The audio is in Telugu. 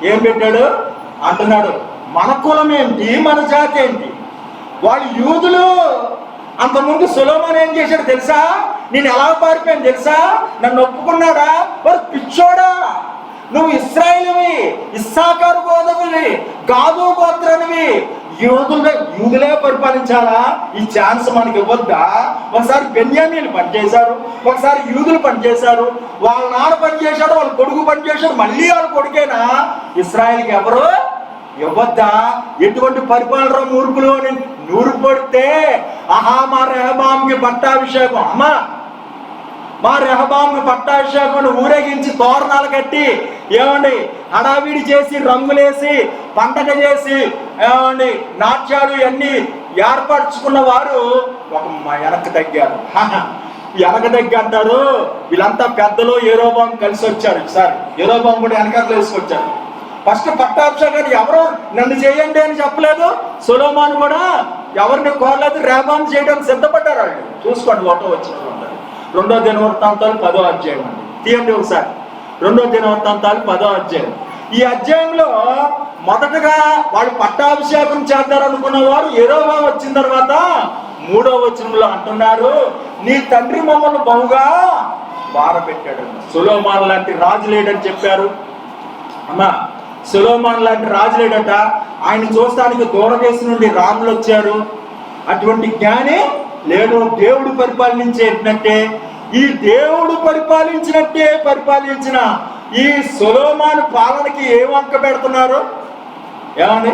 ఏం పెట్టాడు అంటున్నాడు, మన కులం ఏంటి, మన జాతి ఏంటి? వాళ్ళు యూదులు. అంతకుముందు సొలొమోను ఏం చేశాడు తెలుసా? నేను ఎలా పారిపోయాను తెలుసా? నన్ను ఒప్పుకున్నాడా? మరి పిచ్చోడా, నువ్వు ఇశ్రాయేలువి, ఇస్సాకారు గోత్రమువి, గాదు గోత్రానివి, యూదులే పరిపాలించాలా? ఈ ఛాన్స్ మనకి ఇవ్వద్దా? ఒకసారి బెన్యామీలు పనిచేశారు, ఒకసారి యూదులు పనిచేశారు, వాళ్ళ నాన్న పనిచేశాడు, వాళ్ళ కొడుకు పనిచేశాడు, మళ్ళీ వాళ్ళ కొడుకేనా? ఇశ్రాయేల్కి ఎవరు ఇవ్వద్దా? ఎటువంటి పరిపాలన మూర్ఖులు అని నూరు పడితే, ఆహా మా రెహబాంకి పట్టాభిషేకం, అమ్మా మా రెహబాంకి పట్టాభిషేకం ఊరేగించి తోరణాలు కట్టి ఏమండి హడావిడి చేసి రంగులేసి పండగ చేసి ఏమండి నాట్యాలు ఇవన్నీ ఏర్పరచుకున్న వారు ఒక వెనక్కి తగ్గారు. వెనక తగ్గి అంటారు, వీళ్ళంతా పెద్దలు యెరోబాము కలిసి వచ్చారు. ఈసారి యెరోబాము కూడా వెనకాల వేసుకొచ్చారు. ఫస్ట్ పట్టాభిషేకాన్ని ఎవరు నన్ను చేయండి అని చెప్పలేదు, సొలొమోను కూడా ఎవరిని కోరలేదు, రెహబాము చేయడానికి సిద్ధపడ్డారు. వాళ్ళు చూసుకోండి, ఒకటో వచ్చిన రెండో దినవృత్తాంతాలు 10వ అధ్యాయం అండి, తీయండి ఒకసారి. రెండో దినవృత్తాంతాలు 10వ అధ్యాయం. ఈ అధ్యాయంలో మొదటగా వాళ్ళు పట్టాభిషేకం చేద్దారనుకున్న వారు యెరోబాము వచ్చిన తర్వాత 3వ వచనంలో అంటున్నారు, నీ తండ్రి మమ్మల్ని బహుగా బాధపెట్టాడు. సొలొమోను లాంటి రాజు లేడని చెప్పారు. అమ్మా సొలొమోను లాంటి రాజు లేడట. ఆయన చూస్తానికి దూరదేశం నుండి రాజులు వచ్చారు. అటువంటి జ్ఞాని లేడు. దేవుడు పరిపాలించేటట్టే, ఈ దేవుడు పరిపాలించినట్టే పరిపాలించిన ఈ సొలొమోను పాలనకి ఏం వంక పెడుతున్నారు? ఏమని